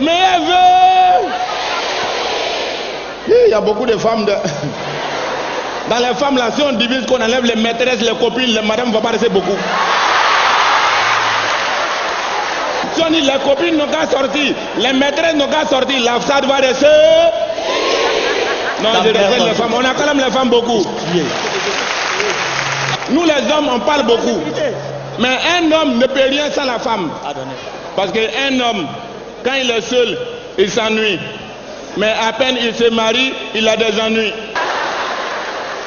Mais elle veut. Il y a beaucoup de femmes de... Dans les femmes là, si on divise, qu'on enlève les maîtresses, les copines, les madames, ne va pas rester beaucoup. Si on dit les copines n'ont qu'à sortir, les maîtresses n'ont qu'à sortir, la façade va rester. Non, je répète les femmes, on a quand même les femmes beaucoup. Nous les hommes, on parle beaucoup. Mais un homme ne peut rien sans la femme. Parce qu'un homme, quand il est seul, il s'ennuie. Mais à peine il se marie, il a des ennuis.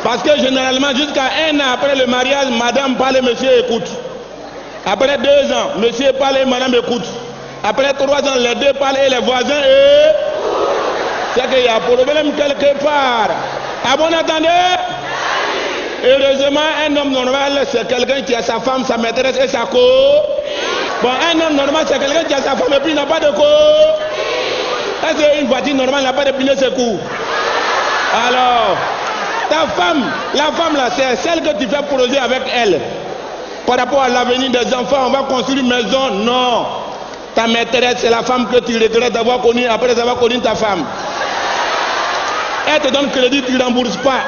Parce que généralement, jusqu'à 1 an après le mariage, madame parle, monsieur écoute. Après 2 ans, monsieur parle et madame écoute. Après 3 ans, les deux parlent et les voisins c'est qu'il y a un problème quelque part. Ah bon, attendez? Heureusement, un homme normal, c'est quelqu'un qui a sa femme, sa maîtresse et sa co. Bon, un homme normal, c'est quelqu'un qui a sa femme et puis il n'a pas de co. C'est une voiture normale, il n'a pas de pneu secours. Alors, ta femme, la femme là, c'est celle que tu fais projet avec elle. Par rapport à l'avenir des enfants, on va construire une maison. Non. Ta maîtresse, c'est la femme que tu regrettes d'avoir connue après avoir connu ta femme. Elle te donne crédit, tu ne rembourses pas.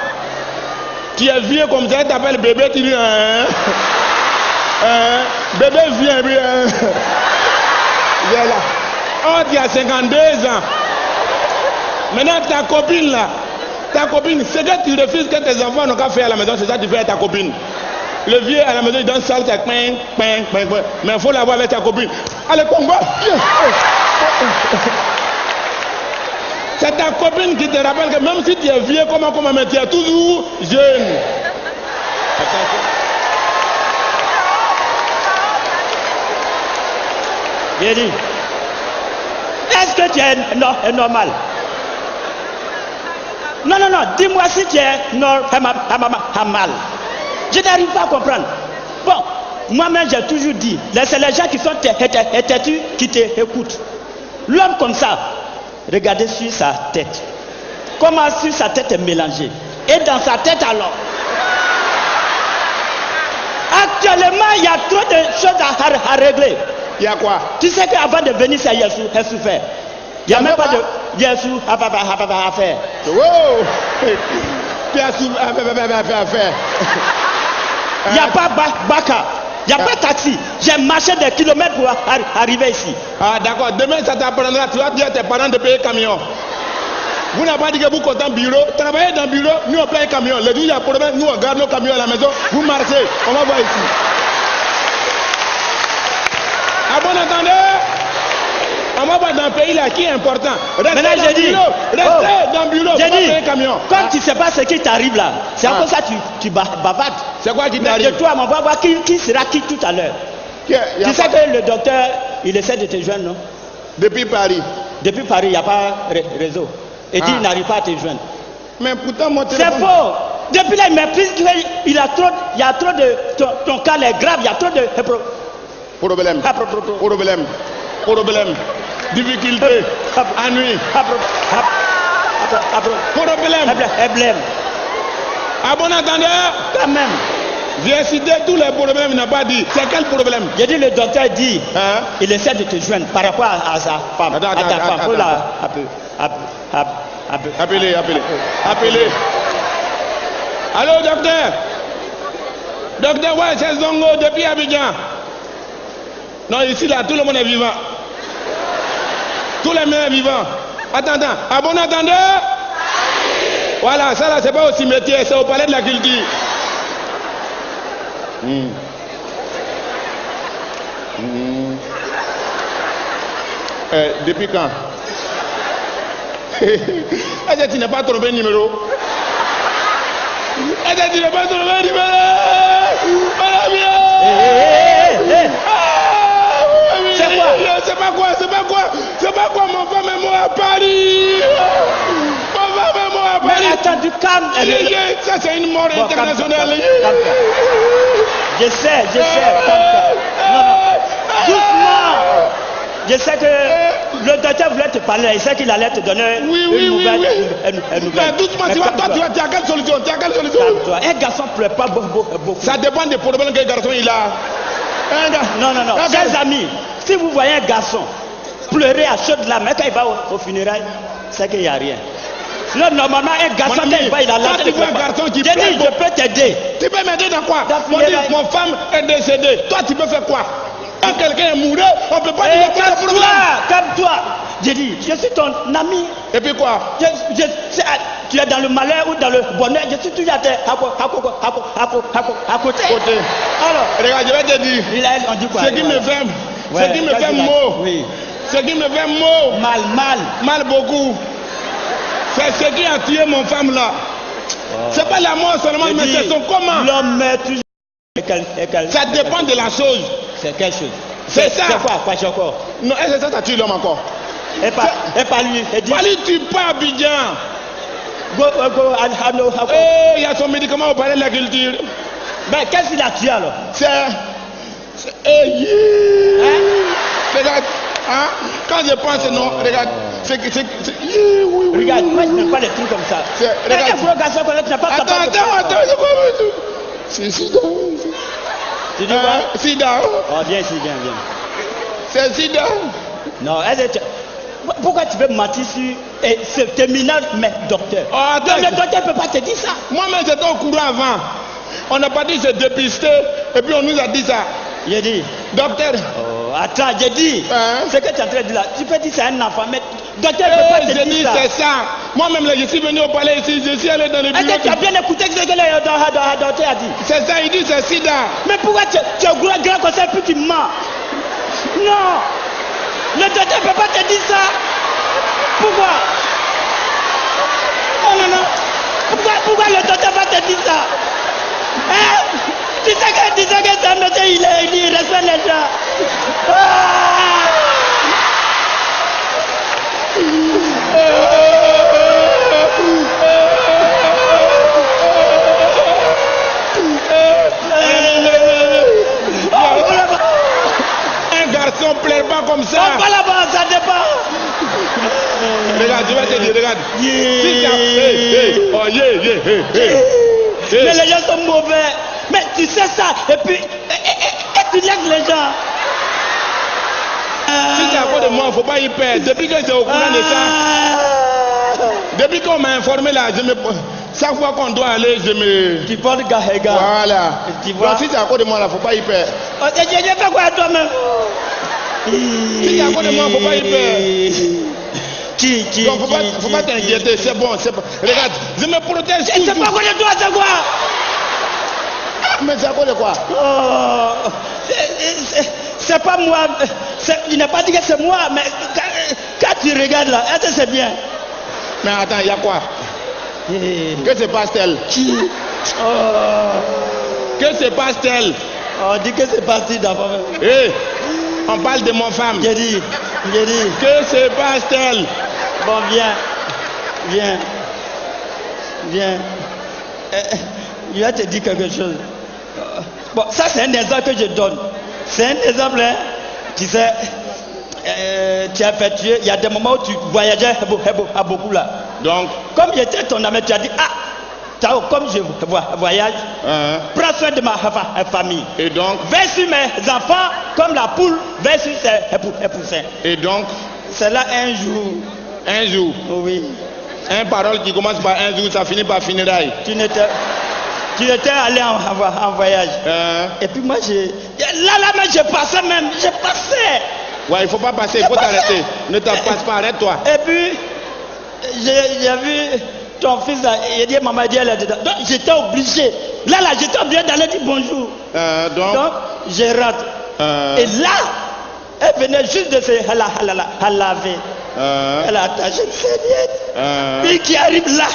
Tu es vieux comme ça, elle t'appelle bébé, tu dis bébé viens, viens. Viens là. Oh, tu as 52 ans. Maintenant, ta copine là, ce que tu refuses que tes enfants n'ont qu'à faire à la maison, c'est ça que tu fais à ta copine. Le vieux à la maison, il donne ça, c'est mais il faut l'avoir avec ta copine. Allez, Congo. C'est ta copine qui te rappelle que même si tu es vieux, comment, mais tu es toujours jeune. J'ai dit, est-ce que tu es normal? Non, dis-moi si tu es normal. Je n'arrive pas à comprendre. Bon, moi-même j'ai toujours dit, c'est les gens qui sont têtus qui t'écoutent. L'homme comme ça, regardez sur sa tête. Comment sur sa tête est mélangée. Et dans sa tête alors. Actuellement, il y a trop de choses à régler. Il y a quoi? Tu sais qu'avant de venir, c'est Yesu faire. Il n'y a même pas de Yesu à faire. Wow! Tu as à faire. Il n'y a pas Baka. Il n'y a pas de taxi. J'ai marché des kilomètres pour arriver ici. Ah d'accord. Demain, ça t'apprendra. Tu vas dire à tes parents de payer camion. Vous n'avez pas dit que vous comptez en bureau. Travaillez dans le bureau, nous on paye camion. Le jour où il y a problème, nous on garde nos camions à la maison. Vous marchez. On va voir ici. Ah bon, attendez? On va voir dans le pays là qui est important. Restez dans le bureau. Restez dans le bureau. Camion. Comme tu ne sais pas ce qui t'arrive là, c'est pour ça que tu bavardes. C'est quoi qui t'arrive? De toi, on va voir qui sera qui tout à l'heure. Tu sais que le docteur, il essaie de te joindre, non? Depuis Paris. Depuis Paris, il n'y a pas réseau. Et dit, il n'arrive pas à te joindre. Mais pourtant, mon téléphone... C'est faux. Depuis là, il méprise. Il y a trop de... Ton cas est grave, il y a trop de... Problème. Difficulté. Ennui. Problème. À bon entendeur, quand même. J'ai cité tous les problèmes, il n'a pas dit. C'est quel problème? J'ai dit, le docteur dit, il essaie de te joindre par rapport à sa femme. À ta femme. Faut la Appelez. Allô, docteur? Docteur, ouais, c'est Zongo depuis Abidjan. Non, ici, là, tout le monde est vivant. Tous les mains sont vivants. Attends. À bon entendeur? Voilà, ça là, c'est pas au cimetière, c'est au palais de la culture. Depuis quand? Est-ce que tu n'as pas trompé le numéro? Est-ce que tu n'as pas trompé le numéro? C'est pas quoi, mon femme et moi à Paris. Mais attends, du calme. Ça, c'est une mort internationale. Je sais. Non. Doucement. Je sais que le docteur voulait te parler. Il sait qu'il allait te donner une nouvelle. Mais doucement, tu as quelle solution? Un garçon ne pleure pas beaucoup. Ça dépend des problèmes que le garçon il a. Non. Chers amis, si vous voyez un garçon pleurer à chaudes larmes. Mais quand il va au funérailles, c'est qu'il n'y a rien. Là, normalement, un garçon, Mon ami, quand il a quand tu vois un garçon qui pleure, je peux t'aider. Tu peux m'aider dans quoi? Dans On dit, mon femme est décédée. Toi, tu peux faire quoi? Quand quelqu'un est mouru, on ne peut pas dire qu'il y a un problème. Calme-toi. J'ai dit, je suis ton ami. Et puis quoi? Tu es dans le malheur ou dans le bonheur, je suis toujours à côté. Alors, regarde, je vais te dire. On dit quoi? Ce qui me fait, Ouais, ce qui me fait mot. Oui. Ce qui me fait mot. Mal beaucoup. C'est ce qui a tué mon femme là. C'est pas la mort seulement, mais c'est son comment. L'homme est toujours. Ça dépend de la chose. C'est quelque chose. C'est ça. C'est quoi? C'est encore. Non, est-ce que ça tue l'homme encore? Et pas lui. Pas lui, tu pas Abidjan. Go, Il y a son médicament au palais de la culture. Mais qu'est-ce qu'il a tué alors? Regarde, hein? Quand je pense, non, regarde. Regarde, moi je n'aime pas les trucs comme ça. Attends, c'est quoi? C'est sida. Tu dis quoi? Sida. Oh, viens ici, viens. C'est sida. Non, pourquoi tu veux mentir sur ce terminal, mais docteur? Oh, attends. Le docteur ne peut pas te dire ça. Moi-même, j'étais au courant avant. On n'a pas dit se dépister, et puis on nous a dit ça. J'ai dit. Docteur. Oh, attends, j'ai dit. Ce que tu es en train de dire là, tu peux dire c'est un enfant, mais docteur ne peut pas te dire ça. C'est ça. Moi-même, là, je suis venu au palais ici, je suis allé dans le bureau. Est-ce que tu as bien écouté ce que le docteur a dit? C'est ça, il dit c'est sida. Mais pourquoi tu es grand comme ça et puis tu mens? Non. Le docteur ne peut pas te dire ça. Pourquoi? Non. Pourquoi le docteur va te dire ça? Hein? Tu sais que c'est un docteur, il respecte les gens. Un garçon pleure pas comme ça. On va là-bas, ça dépend. Regarde, je vais te dire, regarde. Mais les gens sont mauvais. Mais tu sais ça, et puis tu laisses les gens. Si c'est à cause de moi, il ne faut pas y perdre. Depuis que j'ai au courant de ça, depuis qu'on m'a informé là, chaque fois qu'on doit aller, je me. Tu portes gars. Voilà. Tu vois? Donc, si c'est à cause de moi là, il ne faut pas y perdre. Je fais quoi à toi-même? Si c'est à cause de moi, il ne faut pas y perdre. Donc, faut pas t'inquiéter, c'est bon. Regarde, je me protège. C'est pas à cause de toi, c'est quoi? Mais c'est à cause de quoi? C'est pas moi. Il n'a pas dit que c'est moi, mais quand tu regardes là, est-ce que c'est bien? Mais attends, il y a quoi? Que se passe-t-elle? Que se passe-t-elle? On dit que c'est parti d'abord. On parle de mon femme. J'ai dit. Que se passe-t-elle? Bon, viens. Je vais te dire quelque chose. Bon, ça c'est un exemple que je donne. C'est un exemple, hein. Tu sais, tu as effectué, il y a des moments où tu voyageais à beaucoup là. Donc, comme j'étais ton ami, tu as dit, comme je voyage, prends soin de ma famille. Et donc, veille sur mes enfants comme la poule veille sur ses poussins. Et donc, c'est là un jour. Un jour? Oui. Un parole qui commence par un jour, ça finit par funérailles. Tu étais allé en voyage. Et puis moi, là, je passais même. Ouais, il ne faut pas passer, il faut t'arrêter. Ne t'en passe pas, arrête-toi. Et puis, j'ai vu ton fils, il a dit, maman, elle est dedans. Donc, j'étais obligé. Là, j'étais obligé d'aller dire bonjour. Donc, je rentre. Et là, elle venait juste de se laver. Elle a attaché une serviette. Puis qui arrive là.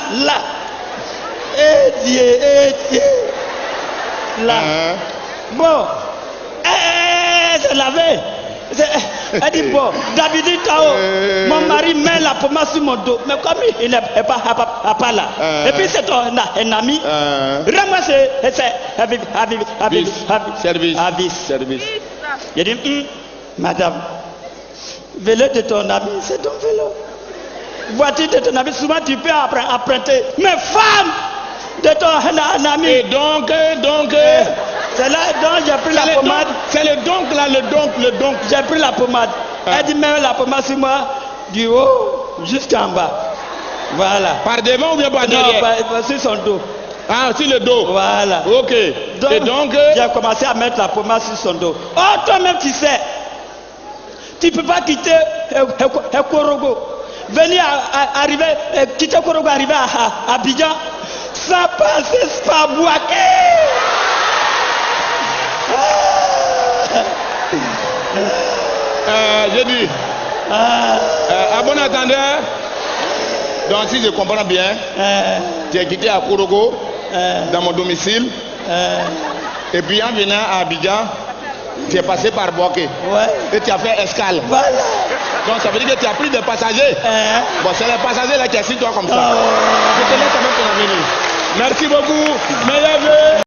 Dieu. Là. Bon. Elle s'est lavée. Elle dit bon, d'habitude, mon mari met la pommade sur mon dos. Mais comme il n'est pas là. Et puis c'est un ami. Vraiment, c'est service. Il dit, madame, vélo de ton ami, c'est ton vélo. Voiture de ton ami, souvent tu peux emprunter. Mais femme de ton ami. Et donc. C'est là donc j'ai pris la pommade. C'est le donc là, le donc. J'ai pris la pommade. Elle dit même la pommade sur moi, du haut jusqu'en bas. Voilà. Par devant ou bien par derrière? Non, sur son dos. Ah, sur le dos. Voilà. Ok. Et donc j'ai commencé à mettre la pommade sur son dos. Oh, toi-même, tu sais. Tu ne peux pas quitter Korogo. Venir arriver, quitter Korogo, arriver à Abidjan, sans passer par Bouaké. J'ai dit. À bon entendeur. Donc, si je comprends bien, tu es quitté à Korogo, dans mon domicile. Et puis, en venant à Abidjan, tu es passé par Bouaké. Ouais. Et tu as fait escale. Voilà. Donc, ça veut dire que tu as pris des passagers. Bon, c'est les passagers là qui assis toi comme ça. Je te laisse avec ton avenir. Merci beaucoup. Meilleur vœu.